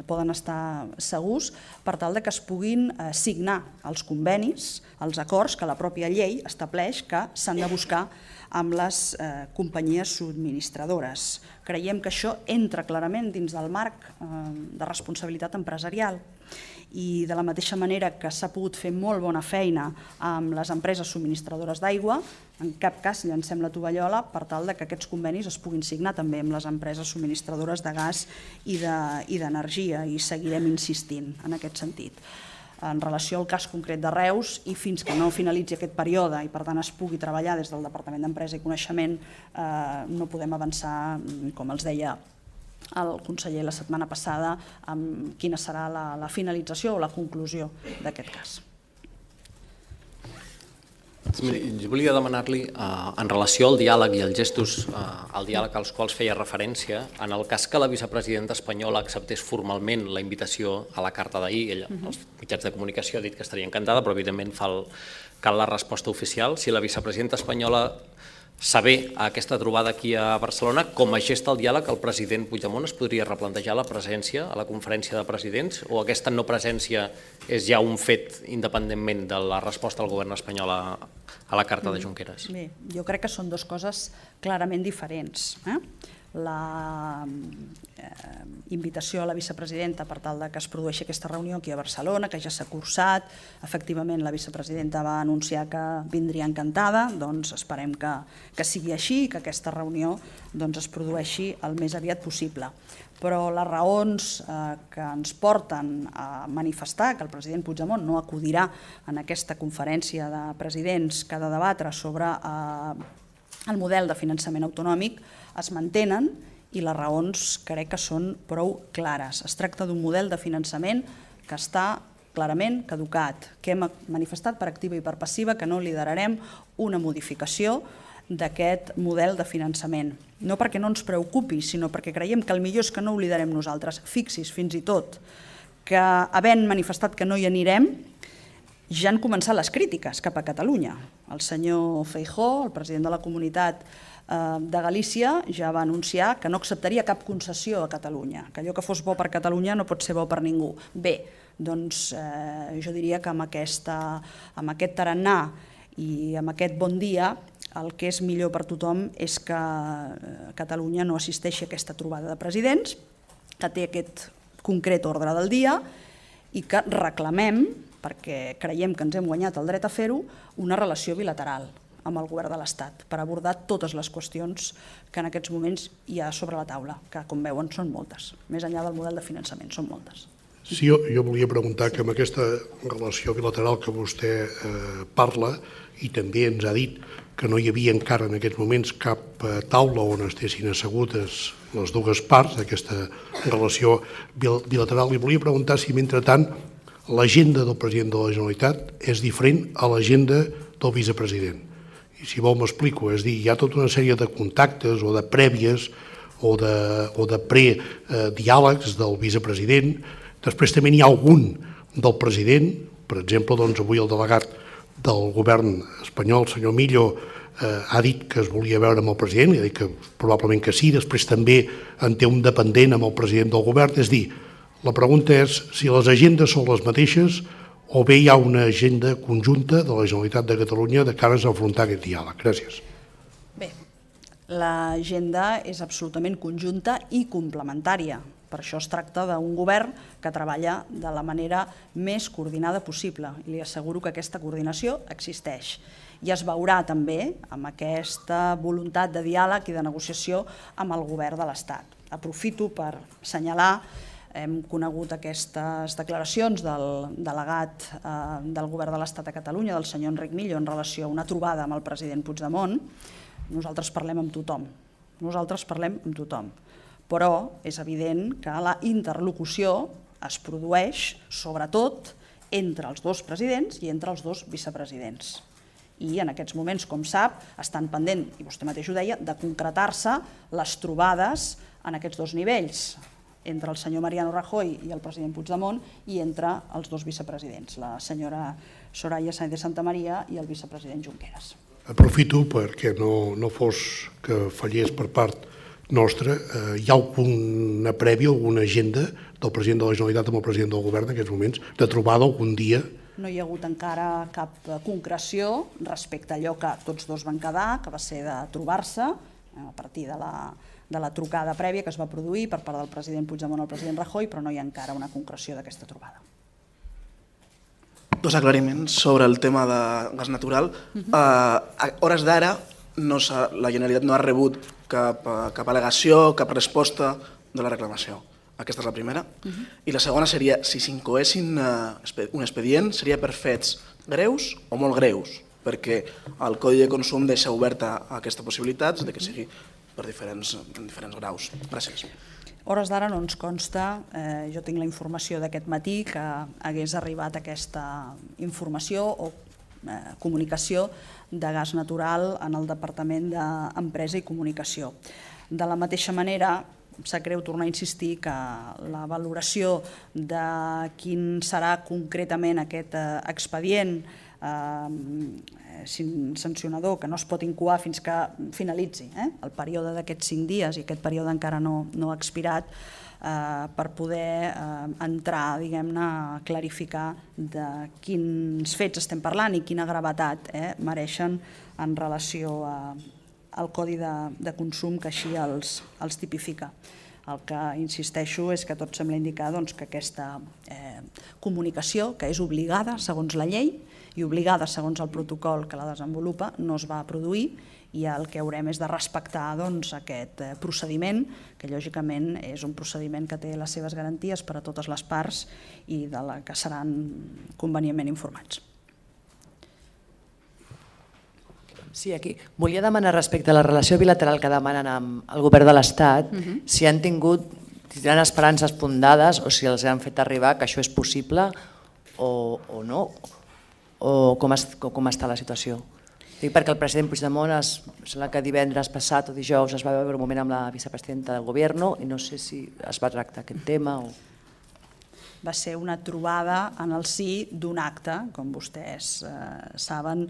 poden estar segurs, per tal que es puguin signar els convenis, els acords que la pròpia llei estableix que s'han de buscar amb les companyies subministradores. Creiem que això entra clarament dins del marc de responsabilitat empresarial i de la mateixa manera que s'ha pogut fer molt bona feina amb les empreses subministradores d'aigua, en cap cas llancem la tovallola per tal que aquests convenis es puguin signar també amb les empreses subministradores de gas i d'energia, i seguirem insistint en aquest sentit. En relació al cas concret de Reus, i fins que no finalitzi aquest període i per tant es pugui treballar des del Departament d'Empresa i Coneixement, no podem avançar, com els deia el conseller la setmana passada, amb quina serà la finalització o la conclusió d'aquest cas. Jo volia demanar-li, en relació al diàleg i als gestos, al diàleg als quals feia referència, en el cas que la vicepresidenta espanyola acceptés formalment la invitació a la carta d'ahir, ella als mitjans de comunicació ha dit que estaria encantada, però evidentment cal la resposta oficial. Si la vicepresidenta espanyola saber aquesta trobada aquí a Barcelona, com a gest al diàleg, el president Puigdemont es podria replantejar la presència a la conferència de presidents, o aquesta no presència és ja un fet independentment de la resposta del govern espanyol a la carta de Junqueras? Bé, jo crec que són dues coses clarament diferents. La invitació a la vicepresidenta per tal que es produeixi aquesta reunió aquí a Barcelona, que ja s'ha cursat, efectivament la vicepresidenta va anunciar que vindria encantada, doncs esperem que sigui així i que aquesta reunió es produeixi el més aviat possible. Però les raons que ens porten a manifestar que el president Puigdemont no acudirà en aquesta conferència de presidents que ha de debatre sobre el model de finançament autonòmic es mantenen, i les raons crec que són prou clares. Es tracta d'un model de finançament que està clarament caducat, que hem manifestat per activa i per passiva que no liderarem una modificació d'aquest model de finançament. No perquè no ens preocupi, sinó perquè creiem que el millor és que no ho liderem nosaltres. Fixi's, fins i tot, que havent manifestat que no hi anirem, ja han començat les crítiques cap a Catalunya. El senyor Feijóo, el president de la Comunitat de Galícia, ja va anunciar que no acceptaria cap concessió a Catalunya, que allò que fos bo per Catalunya no pot ser bo per ningú. Bé, doncs jo diria que amb aquest tarannà i amb aquest bon dia el que és millor per tothom és que Catalunya no assisteixi a aquesta trobada de presidents, que té aquest concret ordre del dia i que reclamem, perquè creiem que ens hem guanyat el dret a fer-ho, una relació bilateral. amb el govern de l'Estat per abordar totes les qüestions que en aquests moments hi ha sobre la taula, que com veuen són moltes, més enllà del model de finançament, són moltes. Sí, jo volia preguntar que amb aquesta relació bilateral que vostè parla i també ens ha dit que no hi havia encara en aquests moments cap taula on estessin assegudes les dues parts d'aquesta relació bilateral, li volia preguntar si mentrestant l'agenda del president de la Generalitat és diferent a l'agenda del vicepresident. I si vol m'explico, és dir, hi ha tota una sèrie de contactes o de prèvies o de pre-diàlegs del vicepresident. Després també n'hi ha algun del president, per exemple, avui el delegat del govern espanyol, el senyor Millo, ha dit que es volia veure amb el president, i ha dit que probablement que sí, després també en té un dependent amb el president del govern. És dir, la pregunta és si les agendes són les mateixes o bé hi ha una agenda conjunta de la Generalitat de Catalunya de cara a afrontar aquest diàleg. Gràcies. Bé, l'agenda és absolutament conjunta i complementària. Per això es tracta d'un govern que treballa de la manera més coordinada possible. I li asseguro que aquesta coordinació existeix. I es veurà també amb aquesta voluntat de diàleg i de negociació amb el govern de l'Estat. Aprofito per assenyalar, hem conegut aquestes declaracions del delegat del govern de l'Estat a Catalunya, del senyor Enric Millo, en relació a una trobada amb el president Puigdemont. Nosaltres parlem amb tothom. Nosaltres parlem amb tothom. Però és evident que la interlocució es produeix, sobretot, entre els dos presidents i entre els dos vicepresidents. I en aquests moments, com sap, estan pendent, i vostè mateix ho deia, de concretar-se les trobades en aquests dos nivells, entre el senyor Mariano Rajoy i el president Puigdemont i entre els dos vicepresidents, la senyora Soraya Sáenz de Santamaría i el vicepresident Junqueras. Aprofito perquè no fos que fallés per part nostra. Hi ha alguna prèvia, alguna agenda del president de la Generalitat amb el president del govern en aquests moments, de trobada algun dia? No hi ha hagut encara cap concreció respecte a allò que tots dos van quedar, que va ser de trobar-se a partir de la trucada prèvia que es va produir per part del president Puigdemont al president Rajoy, però no hi ha encara una concreció d'aquesta trobada. Dos aclariments sobre el tema de gas natural. A hores d'ara, la Generalitat no ha rebut cap al·legació, cap resposta de la reclamació. Aquesta és la primera. I la segona seria, si s'incoessin un expedient, seria per fets greus o molt greus, perquè el Codi de Consum deixa oberta aquesta possibilitat de que sigui per diferents graus. Gràcies. Hores d'ara no ens consta, jo tinc la informació d'aquest matí que hagués arribat aquesta informació o comunicació de gas natural en el Departament d'Empresa i Comunicació. De la mateixa manera, sap greu tornar a insistir que la valoració de quin serà concretament aquest expedient sancionador, que no es pot incoar fins que finalitzi el període d'aquests 5 dies, i aquest període encara no ha expirat, per poder entrar, diguem-ne, a clarificar de quins fets estem parlant i quina gravetat mereixen en relació al Codi de Consum que així els tipifica. El que insisteixo és que tot sembla indicar que aquesta comunicació, que és obligada segons la llei i obligada segons el protocol que la desenvolupa, no es va produir, i el que haurem és de respectar aquest procediment, que lògicament és un procediment que té les seves garanties per a totes les parts i de la que seran convenientment informats. Sí, aquí. Volia demanar respecte a la relació bilateral que demanen amb el govern de l'Estat, si han tingut, si tenen esperances fundades o si els han fet arribar que això és possible o no, o com està la situació. Dic perquè el president Puigdemont, sembla que divendres passat o dijous es va veure un moment amb la vicepresidenta del govern i no sé si es va tractar aquest tema o... Va ser una trobada en el si d'un acte, com vostès saben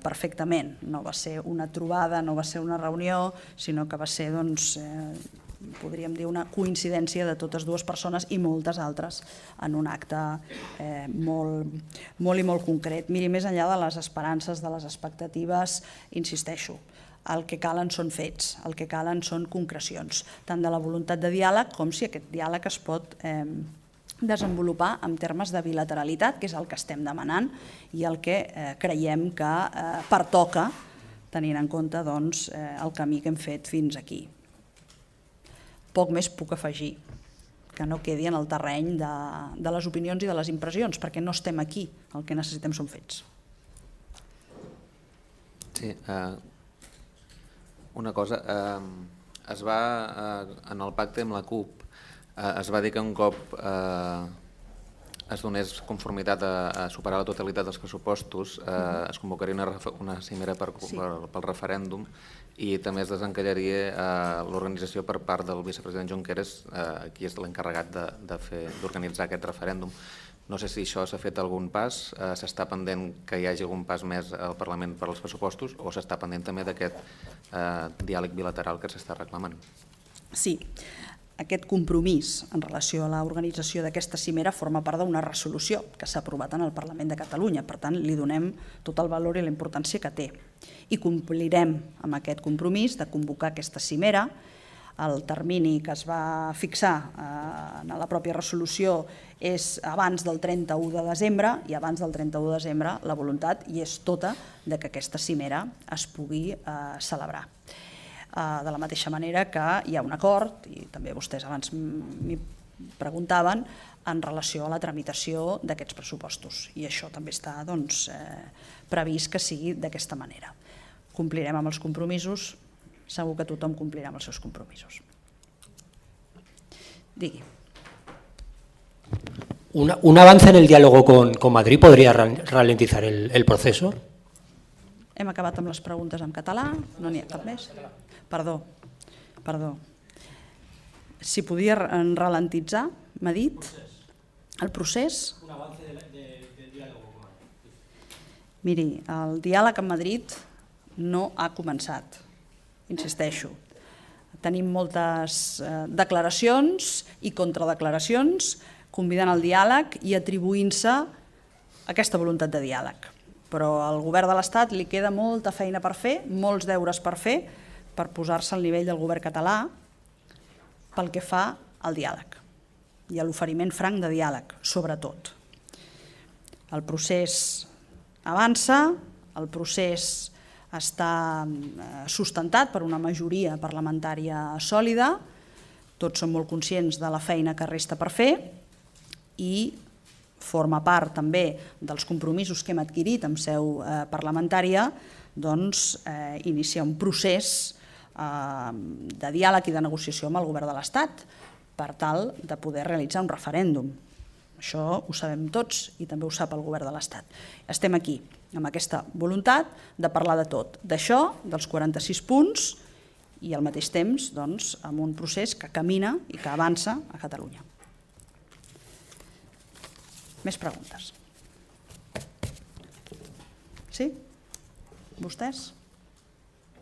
perfectament. No va ser una trobada, no va ser una reunió, sinó que va ser, podríem dir, una coincidència de totes dues persones i moltes altres en un acte molt i molt concret. Miri, més enllà de les esperances, de les expectatives, insisteixo, el que calen són fets, el que calen són concrecions, tant de la voluntat de diàleg com si aquest diàleg es pot desenvolupar en termes de bilateralitat, que és el que estem demanant i el que creiem que pertoca tenint en compte el camí que hem fet fins aquí. Poc més puc afegir, que no quedi en el terreny de les opinions i de les impressions, perquè no estem aquí, el que necessitem són fets. Sí, una cosa, en el pacte amb la CUP es va dir que un cop es donés conformitat a superar la totalitat dels pressupostos es convocaria una cimera pel referèndum i també es desencallaria l'organització per part del vicepresident Junqueras, qui és l'encarregat d'organitzar aquest referèndum. No sé si això s'ha fet algun pas, s'està pendent que hi hagi algun pas més al Parlament per als pressupostos o s'està pendent també d'aquest diàleg bilateral que s'està reclamant? Sí, aquest compromís en relació a l'organització d'aquesta cimera forma part d'una resolució que s'ha aprovat en el Parlament de Catalunya, per tant li donem tot el valor i la importància que té i complirem amb aquest compromís de convocar aquesta cimera. El termini que es va fixar en la pròpia resolució és abans del 31 de desembre i abans del 31 de desembre la voluntat i és tota que aquesta cimera es pugui celebrar. De la mateixa manera que hi ha un acord, i també vostès abans m'hi preguntaven, en relació a la tramitació d'aquests pressupostos i això també està previst que sigui d'aquesta manera. Complirem amb els compromisos, segur que tothom complirà amb els seus compromisos. Digui. ¿Un avance en el diálogo con Madrid podría ralentizar el proceso? Hem acabat amb les preguntes en català, no n'hi ha cap més? Perdó. Si podia ralentitzar, m'ha dit, el procés? Un avance del diálogo con Madrid. Miri, el diàleg amb Madrid no ha començat, insisteixo. Tenim moltes declaracions i contradeclaracions convidant al diàleg i atribuint-se aquesta voluntat de diàleg. Però al govern de l'Estat li queda molta feina per fer, molts deures per fer, per posar-se al nivell del govern català pel que fa al diàleg i a l'oferiment franc de diàleg, sobretot. El procés avança, el procés està sustentat per una majoria parlamentària sòlida, tots som molt conscients de la feina que resta per fer i forma part també dels compromisos que hem adquirit en seu parlamentària iniciar un procés de diàleg i de negociació amb el govern de l'Estat per tal de poder realitzar un referèndum. Això ho sabem tots i també ho sap el govern de l'Estat. Estem aquí amb aquesta voluntat de parlar de tot, d'això, dels 46 punts i al mateix temps amb un procés que camina i que avança a Catalunya. Més preguntes? Sí? Vostès?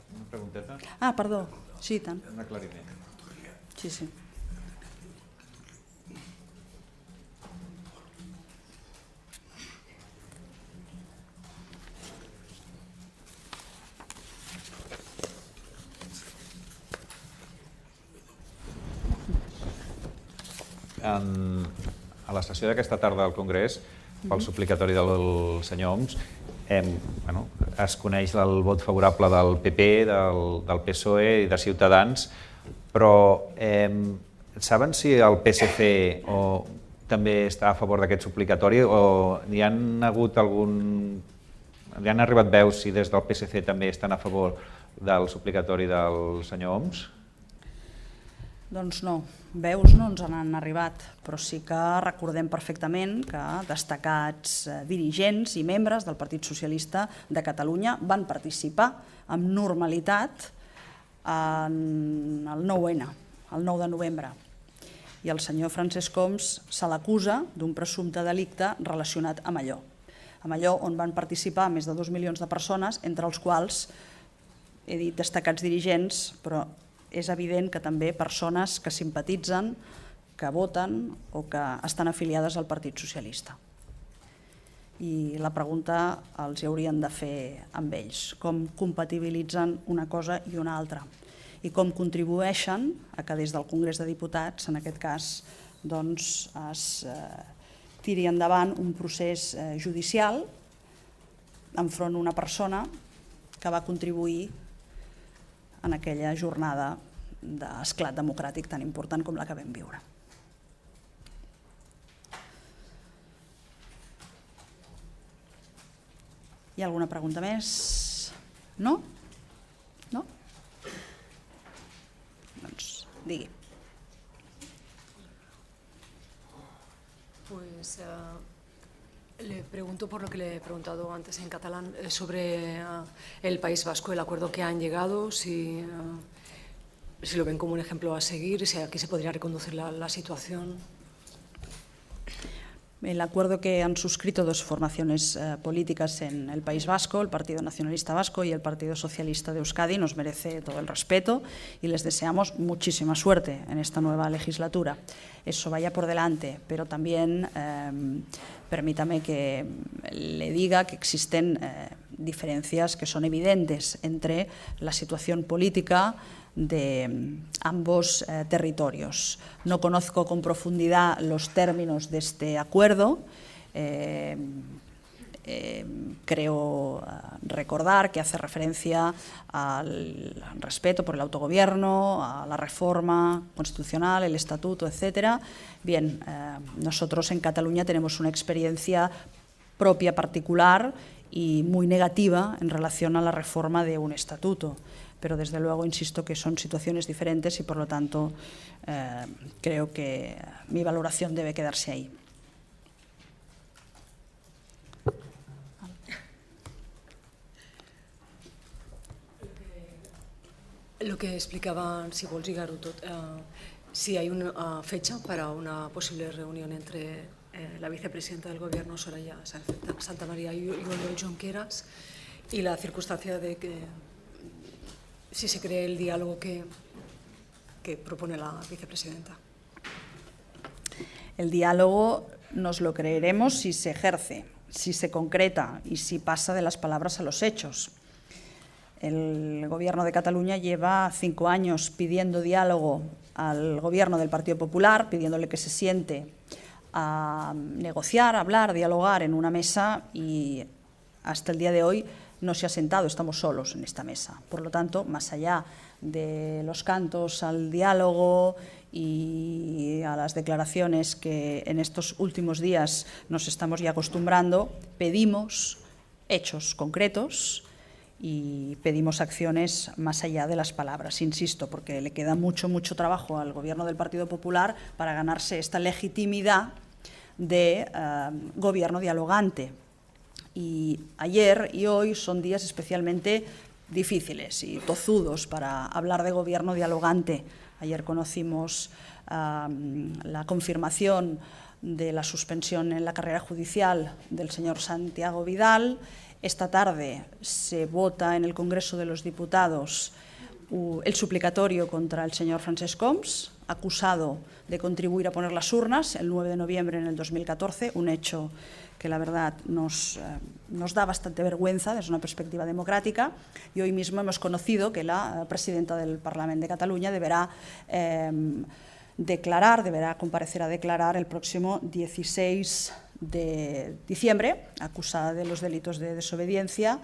Una pregunteta? Ah, perdó. Sí, tant. Un aclariment. Sí. A la sessió d'aquesta tarda del Congrés, pel suplicatori del senyor Homs, es coneix el vot favorable del PP, del PSOE i de Ciutadans, però saben si el PSC també està a favor d'aquest suplicatori o hi han arribat veus si des del PSC també estan a favor del suplicatori del senyor Homs? Doncs no, veus no ens han arribat, però sí que recordem perfectament que destacats dirigents i membres del Partit Socialista de Catalunya van participar amb normalitat en el 9-N, el 9 de novembre. I el senyor Francesc Homs se l'acusa d'un presumpte delicte relacionat amb allò on van participar més de 2 milions de persones, entre els quals he dit destacats dirigents, però és evident que també persones que simpatitzen, que voten o que estan afiliades al Partit Socialista. I la pregunta els haurien de fer amb ells, com compatibilitzen una cosa i una altra i com contribueixen a que des del Congrés de Diputats, en aquest cas, es tiri endavant un procés judicial enfront d'una persona que va contribuir en aquella jornada d'esclat democràtic tan important com la que vam viure. Hi ha alguna pregunta més? No? No? Doncs digui. Pues le pregunto por lo que le he preguntado antes en catalán sobre el País Vasco, el acuerdo que han llegado, si lo ven como un ejemplo a seguir, si aquí se podría reconducir la situación. El acuerdo que han suscrito dos formaciones políticas en el País Vasco, el Partido Nacionalista Vasco y el Partido Socialista de Euskadi, nos merece todo el respeto y les deseamos muchísima suerte en esta nueva legislatura. Eso vaya por delante, pero también permítame que le diga que existen diferencias que son evidentes entre la situación política de ambos territorios. No conozco con profundidad los términos de este acuerdo. Creo recordar que hace referencia al respeto por el autogobierno, a la reforma constitucional, el estatuto, etc. Bien, nosotros en Cataluña tenemos una experiencia propia particular y muy negativa en relación a la reforma de un estatuto. Pero desde luego insisto que son situaciones diferentes y por lo tanto creo que mi valoración debe quedarse ahí. Lo que explicaba, si vols lligar-ho tot, si hay una fecha para una posible reunión entre la vicepresidenta del Gobierno, Soraya Santamaría, y Oriol Junqueras, y la circunstancia de que si se cree el diálogo que propone la vicepresidenta. El diálogo nos lo creeremos si se ejerce, si se concreta y si pasa de las palabras a los hechos. El Gobierno de Cataluña lleva 5 años pidiendo diálogo al Gobierno del Partido Popular, pidiéndole que se siente a negociar, a hablar, a dialogar en una mesa y hasta el día de hoy no se ha sentado, estamos solos en esta mesa. Por lo tanto, más allá de los cantos al diálogo y a las declaraciones que en estos últimos días nos estamos ya acostumbrando, pedimos hechos concretos y pedimos acciones más allá de las palabras, insisto, porque le queda mucho trabajo al Gobierno del Partido Popular para ganarse esta legitimidad de gobierno dialogante. Y ayer y hoy son días especialmente difíciles y tozudos para hablar de gobierno dialogante. Ayer conocimos la confirmación de la suspensión en la carrera judicial del señor Santiago Vidal. Esta tarde se vota en el Congreso de los Diputados el suplicatorio contra el señor Francesc Homs, acusado de contribuir a poner las urnas el 9 de noviembre en el 2014, un hecho que la verdad nos da bastante vergüenza desde una perspectiva democrática, y hoy mismo hemos conocido que la presidenta del Parlamento de Cataluña deberá comparecer a declarar el próximo 16 de diciembre, acusada de los delitos de desobediencia,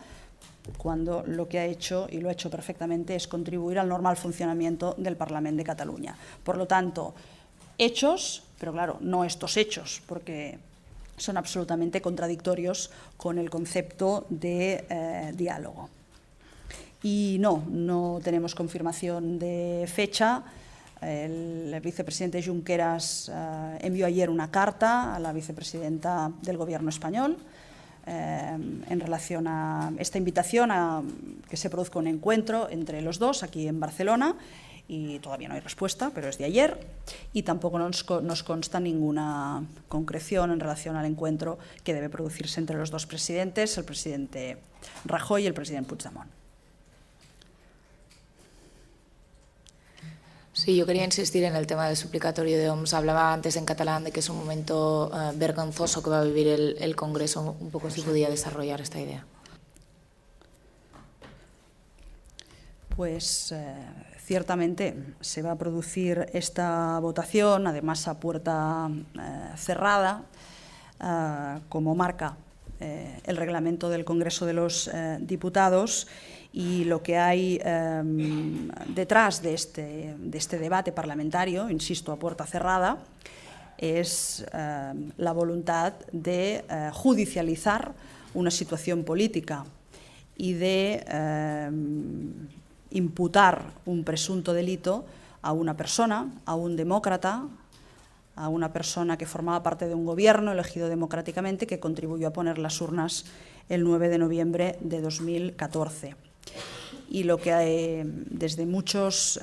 cuando lo que ha hecho, y lo ha hecho perfectamente, es contribuir al normal funcionamiento del Parlamento de Cataluña. Por lo tanto, hechos, pero claro, no estos hechos, porque son absolutamente contradictorios con el concepto de diálogo. Y no tenemos confirmación de fecha. El vicepresidente Junqueras envió ayer una carta a la vicepresidenta del Gobierno español en relación a esta invitación a que se produzca un encuentro entre los dos aquí en Barcelona, y todavía no hay respuesta, pero es de ayer, y tampoco nos consta ninguna concreción en relación al encuentro que debe producirse entre los dos presidentes, el presidente Rajoy y el presidente Puigdemont. Sí, yo quería insistir en el tema del suplicatorio de Homs. Hablaba antes en catalán de que es un momento vergonzoso que va a vivir el Congreso. Un poco si podía desarrollar esta idea. Pues ciertamente se va a producir esta votación, además a puerta cerrada, como marca el reglamento del Congreso de los Diputados, y lo que hay detrás de este debate parlamentario, insisto, a puerta cerrada, es la voluntad de judicializar una situación política y de imputar un presunto delito a una persona, a un demócrata, a una persona que formaba parte de un gobierno elegido democráticamente que contribuyó a poner las urnas el 9 de noviembre de 2014. Y lo que desde muchas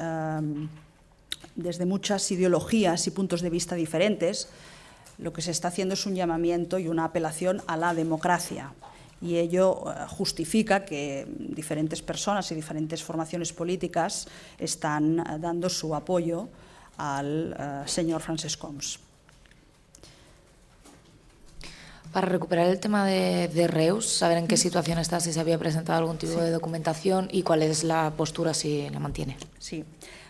ideologías y puntos de vista diferentes, lo que se está haciendo es un llamamiento y una apelación a la democracia. Y ello justifica que diferentes personas y diferentes formaciones políticas están dando su apoyo al señor Francesc Homs. Para recuperar el tema de Reus, saber en qué situación está, si se había presentado algún tipo de documentación y cuál es la postura, si la mantiene. Sí,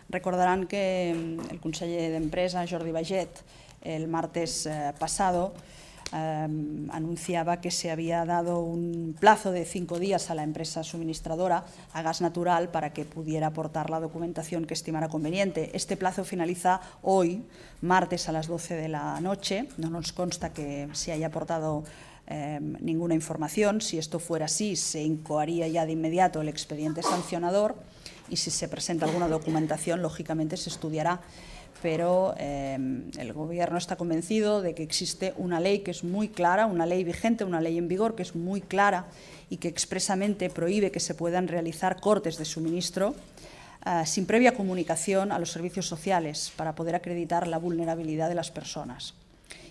recordarán que el conseller d'Empresa, Jordi Baiget, el martes pasado anunciaba que se había dado un plazo de 5 días a la empresa suministradora, a Gas Natural, para que pudiera aportar la documentación que estimara conveniente. Este plazo finaliza hoy, martes a las 12 de la noche. No nos consta que se haya aportado ninguna información. Si esto fuera así, se incoaría ya de inmediato el expediente sancionador, y si se presenta alguna documentación, lógicamente se estudiará. Pero el Gobierno está convencido de que existe una ley que es muy clara, una ley vigente, una ley en vigor que es muy clara y que expresamente prohíbe que se puedan realizar cortes de suministro sin previa comunicación a los servicios sociales para poder acreditar la vulnerabilidad de las personas.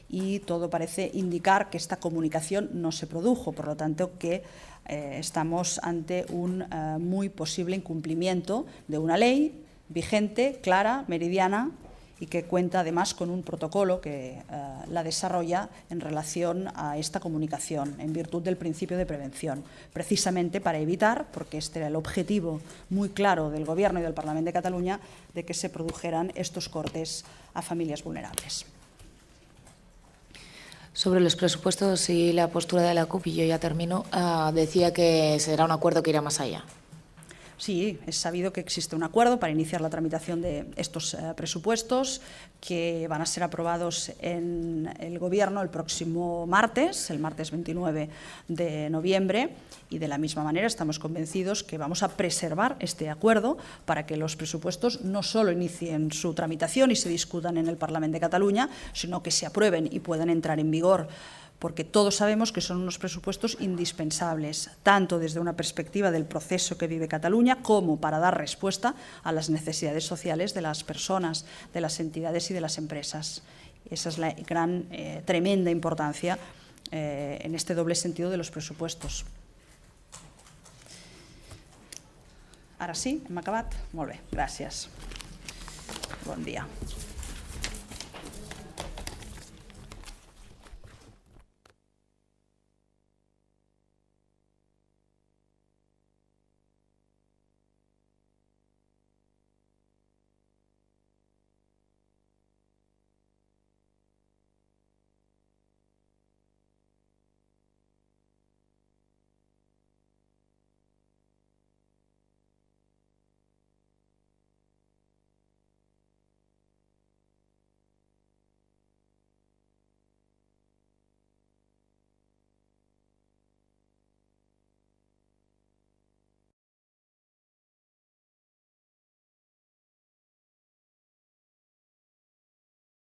Y todo parece indicar que esta comunicación no se produjo, por lo tanto que estamos ante un muy posible incumplimiento de una ley vigente, clara, meridiana, y que cuenta además con un protocolo que la desarrolla en relación a esta comunicación, en virtud del principio de prevención, precisamente para evitar, porque este era el objetivo muy claro del Gobierno y del Parlamento de Cataluña, de que se produjeran estos cortes a familias vulnerables. Sobre los presupuestos y la postura de la CUP, y yo ya termino, decía que será un acuerdo que irá más allá. Sí, es sabido que existe un acuerdo para iniciar la tramitación de estos presupuestos, que van a ser aprobados en el Gobierno el próximo martes, el martes 29 de noviembre, y de la misma manera estamos convencidos que vamos a preservar este acuerdo para que los presupuestos no solo inicien su tramitación y se discutan en el Parlamento de Cataluña, sino que se aprueben y puedan entrar en vigor, porque todos sabemos que son unos presupuestos indispensables, tanto desde una perspectiva del proceso que vive Cataluña como para dar respuesta a las necesidades sociales de las personas, de las entidades y de las empresas. Esa es la gran, tremenda importancia en este doble sentido de los presupuestos. Ara sí, hem acabat? Molt bé, gràcies. Bon dia.